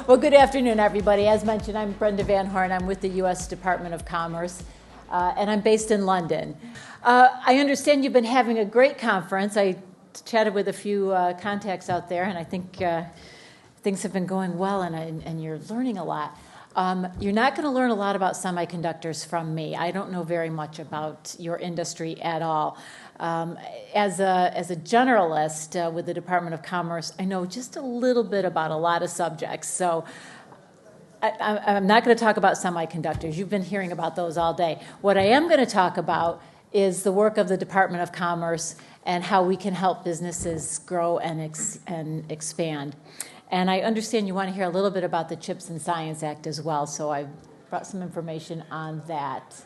Well, good afternoon, everybody. As mentioned, I'm Brenda VanHorn. I'm with the U.S. Department of Commerce, and I'm based in London. I understand you've been having a great conference. I chatted with a few contacts out there, and I think things have been going well, and you're learning a lot. You're not going to learn a lot about semiconductors from me. I don't know very much about your industry at all. As a generalist with the Department of Commerce, I know just a little bit about a lot of subjects. So I'm not going to talk about semiconductors. You've been hearing about those all day. What I am going to talk about is the work of the Department of Commerce and how we can help businesses grow and expand. And I understand you want to hear a little bit about the CHIPS and Science Act as well, so I brought some information on that.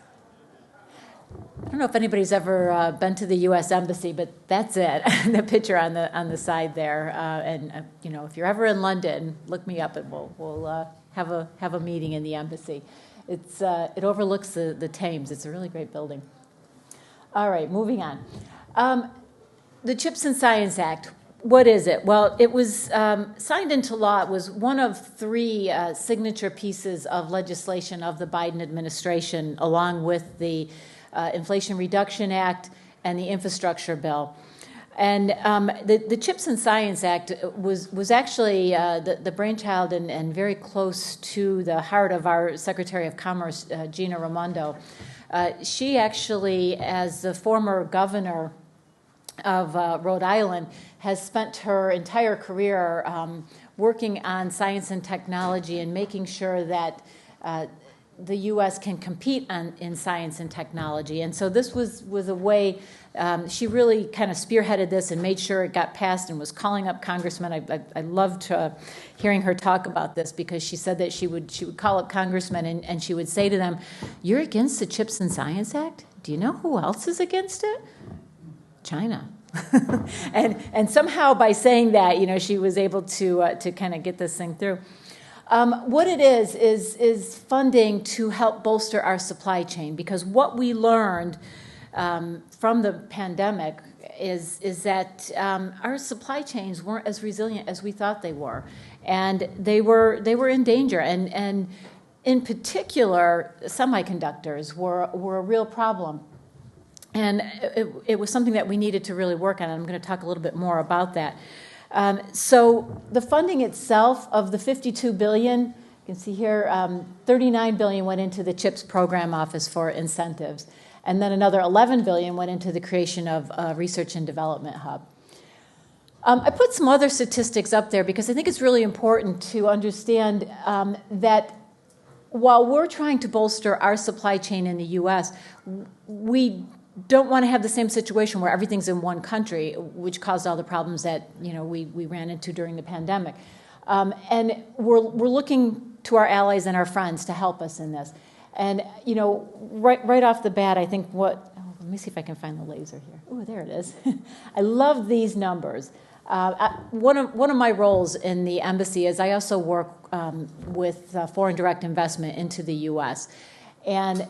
I don't know if anybody's ever been to the U.S. Embassy, but that's it. The picture on the side there. You know, if you're ever in London, look me up, and we'll have a meeting in the embassy. It overlooks the Thames. It's a really great building. All right, moving on. The CHIPS and Science Act. What is it? Well, it was signed into law. It was one of three signature pieces of legislation of the Biden administration, along with the Inflation Reduction Act and the Infrastructure Bill. And the CHIPS and Science Act was actually the brainchild and very close to the heart of our Secretary of Commerce, Gina Raimondo. She actually, as the former governor of Rhode Island, has spent her entire career working on science and technology and making sure that the U.S. can compete in science and technology. And so this was a way, she really kind of spearheaded this and made sure it got passed and was calling up congressmen. I loved hearing her talk about this, because she said that she would call up congressmen and she would say to them, "You're against the CHIPS and Science Act? Do you know who else is against it? China." and somehow by saying that, you know, she was able to kind of get this thing through. What it is funding to help bolster our supply chain, because what we learned from the pandemic is that our supply chains weren't as resilient as we thought they were, and they were in danger, and in particular, semiconductors were a real problem. And it was something that we needed to really work on, and I'm going to talk a little bit more about that. So the funding itself, of the $52 billion, you can see here, $39 billion went into the CHIPS program office for incentives, and then another $11 billion went into the creation of a research and development hub. I put some other statistics up there because I think it's really important to understand that while we're trying to bolster our supply chain in the U.S., we don't want to have the same situation where everything's in one country, which caused all the problems that, you know, we ran into during the pandemic. And we're looking to our allies and our friends to help us in this. And, you know, right off the bat, I think let me see if I can find the laser here. Oh, there it is. I love these numbers. One of my roles in the embassy is I also work with foreign direct investment into the U.S. And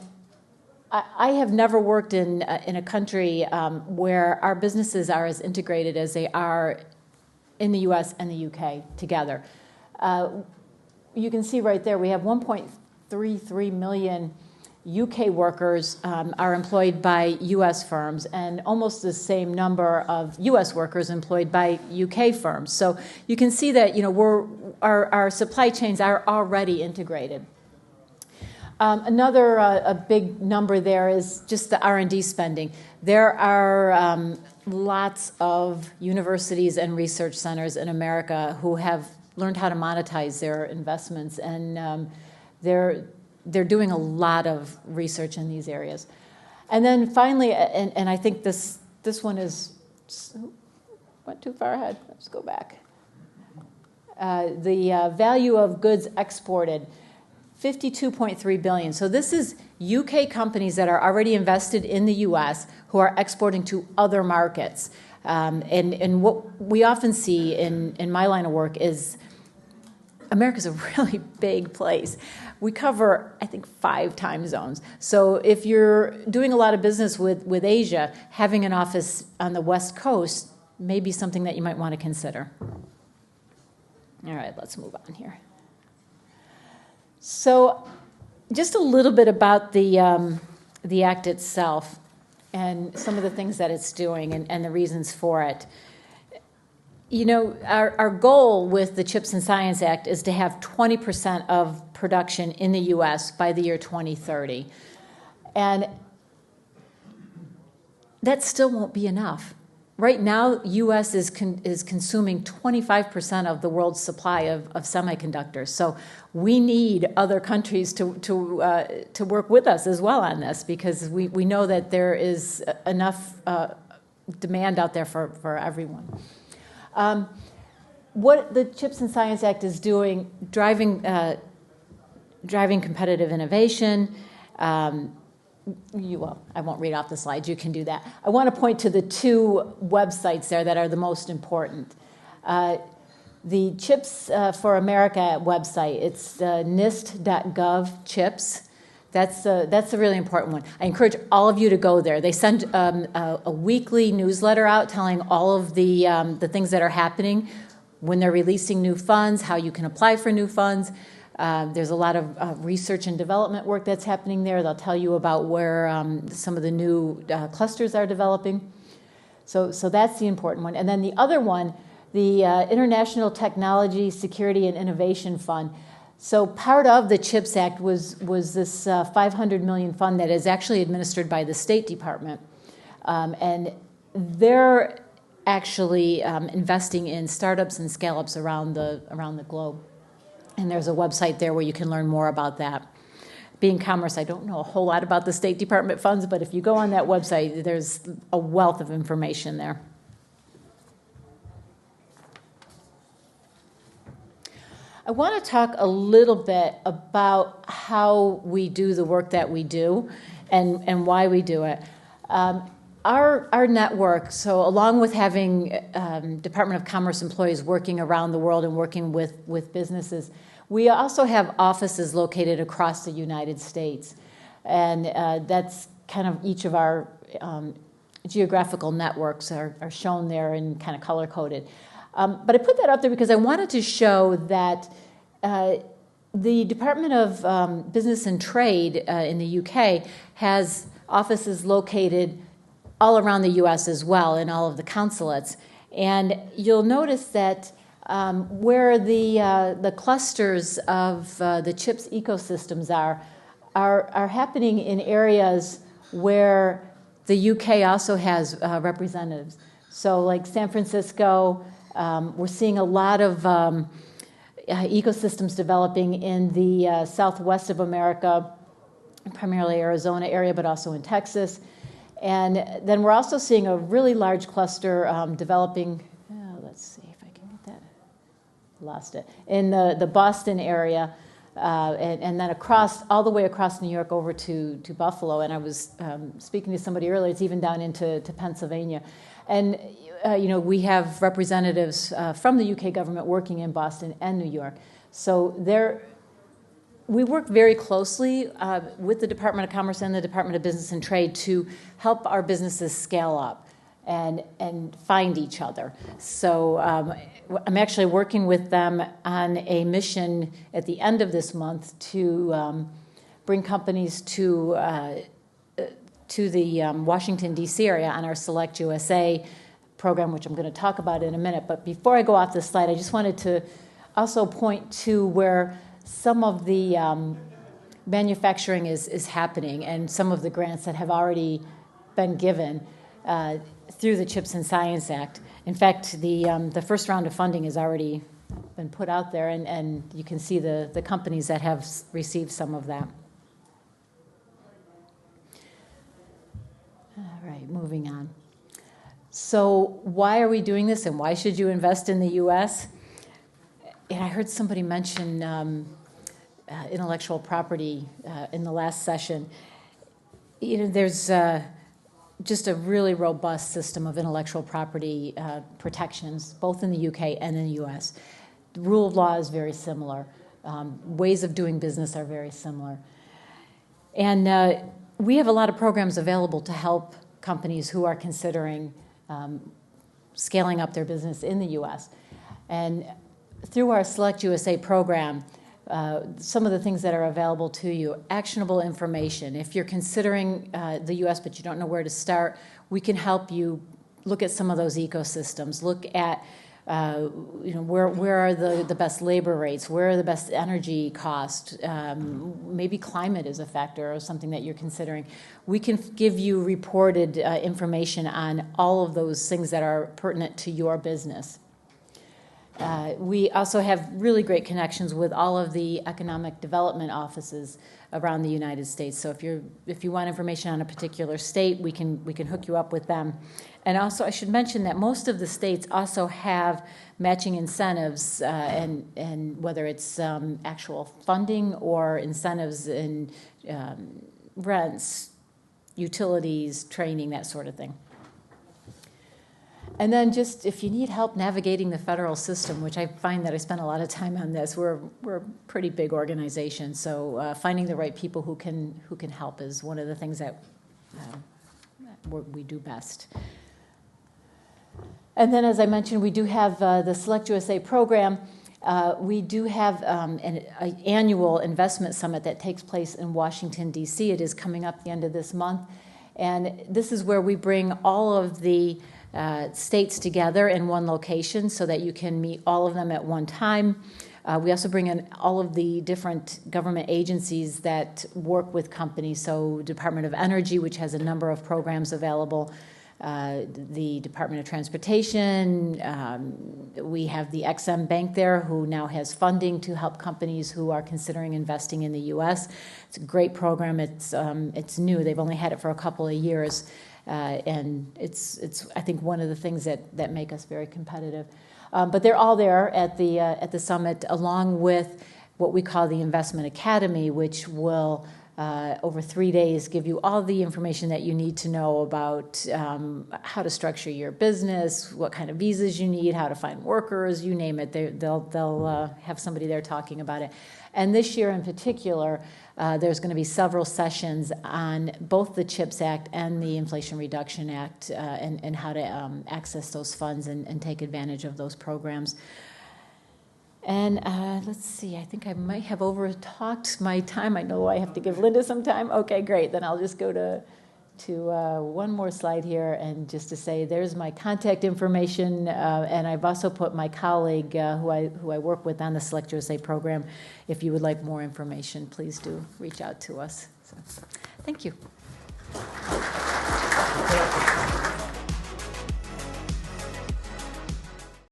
I have never worked in a country where our businesses are as integrated as they are in the U.S. and the U.K. together. You can see right there we have 1.33 million U.K. workers are employed by U.S. firms, and almost the same number of U.S. workers employed by U.K. firms. So you can see that, you know, our supply chains are already integrated. Another a big number there is just the R&D spending. There are lots of universities and research centers in America who have learned how to monetize their investments, and they're doing a lot of research in these areas. And then finally, and I think this one went too far ahead. Let's go back. The value of goods exported. $52.3 billion. So this is UK companies that are already invested in the US who are exporting to other markets. And what we often see in my line of work is America's a really big place. We cover, I think, 5 time zones. So if you're doing a lot of business with Asia, having an office on the West Coast may be something that you might want to consider. All right, let's move on here. So just a little bit about the act itself and some of the things that it's doing and the reasons for it. You know, our goal with the CHIPS and Science Act is to have 20% of production in the U.S. by the year 2030. And that still won't be enough. Right now, U.S. is consuming 25% of the world's supply of semiconductors. So we need other countries to work with us as well on this, because we know that there is enough demand out there for everyone. What the CHIPS and Science Act is doing, driving competitive innovation. Well, I won't read off the slides. You can do that. I want to point to the two websites there that are the most important. The CHIPS for America website, it's nist.gov CHIPS. That's a really important one. I encourage all of you to go there. They send a weekly newsletter out telling all of the things that are happening when they're releasing new funds, how you can apply for new funds. There's a lot of research and development work that's happening there. They'll tell you about where some of the new clusters are developing. So that's the important one. And then the other one, the International Technology, Security, and Innovation Fund. So part of the CHIPS Act was this $500 million fund that is actually administered by the State Department. And they're actually investing in startups and scale-ups around the globe. And there's a website there where you can learn more about that. Being Commerce, I don't know a whole lot about the State Department funds, but if you go on that website, there's a wealth of information there. I want to talk a little bit about how we do the work that we do and why we do it. Our network, so along with having Department of Commerce employees working around the world and working with businesses, we also have offices located across the United States. And that's kind of each of our geographical networks are shown there and kind of color-coded. But I put that up there because I wanted to show that the Department of Business and Trade in the UK has offices located all around the U.S. as well in all of the consulates. And you'll notice that where the clusters of the CHIPS ecosystems are happening in areas where the UK also has representatives. So like San Francisco, we're seeing a lot of ecosystems developing in the southwest of America, primarily Arizona area, but also in Texas. And then we're also seeing a really large cluster developing, let's see if I can get that, lost it, in the Boston area, and then all the way across New York over to Buffalo. And I was speaking to somebody earlier, it's even down into Pennsylvania. And we have representatives from the UK government working in Boston and New York. So we work very closely with the Department of Commerce and the Department of Business and Trade to help our businesses scale up and find each other. So I'm actually working with them on a mission at the end of this month to bring companies to the Washington, D.C. area on our Select USA program, which I'm going to talk about in a minute. But before I go off this slide, I just wanted to also point to where some of the manufacturing is happening and some of the grants that have already been given through the CHIPS and Science Act. In fact, the first round of funding has already been put out there, and you can see the companies that have received some of that. All right, moving on. So why are we doing this, and why should you invest in the U.S.? And I heard somebody mention intellectual property in the last session. There's just a really robust system of intellectual property protections, both in the UK and in the US. The rule of law is very similar. Ways of doing business are very similar. And we have a lot of programs available to help companies who are considering scaling up their business in the US. And through our Select USA program, some of the things that are available to you, actionable information. If you're considering the U.S. but you don't know where to start, we can help you look at some of those ecosystems, look at where are the best labor rates, where are the best energy costs, maybe climate is a factor or something that you're considering. We can give you reported information on all of those things that are pertinent to your business. We also have really great connections with all of the economic development offices around the United States. So if you want information on a particular state, we can hook you up with them. And also, I should mention that most of the states also have matching incentives, and whether it's actual funding or incentives in rents, utilities, training, that sort of thing. And then just if you need help navigating the federal system, which I find that I spend a lot of time on this, we're a pretty big organization, so finding the right people who can help is one of the things that we do best. And then, as I mentioned, we do have the Select USA program. We do have an annual investment summit that takes place in Washington, D.C. It is coming up the end of this month. And this is where we bring all of the states together in one location so that you can meet all of them at one time. We also bring in all of the different government agencies that work with companies. So Department of Energy, which has a number of programs available, the Department of Transportation, we have the XM Bank there who now has funding to help companies who are considering investing in the U.S. It's a great program. It's new. They've only had it for a couple of years, and it's I think one of the things that make us very competitive. But they're all there at the summit, along with what we call the Investment Academy, which will over 3 days give you all the information that you need to know about how to structure your business, what kind of visas you need, how to find workers, you name it. They'll have somebody there talking about it. And this year in particular, there's going to be several sessions on both the CHIPS Act and the Inflation Reduction Act and how to access those funds and take advantage of those programs. And let's see, I think I might have over-talked my time. I know I have to give Linda some time. Okay, great. Then I'll just go to one more slide here, and just to say there's my contact information, and I've also put my colleague who I work with on the Select USA program. If you would like more information, please do reach out to us. So, thank you.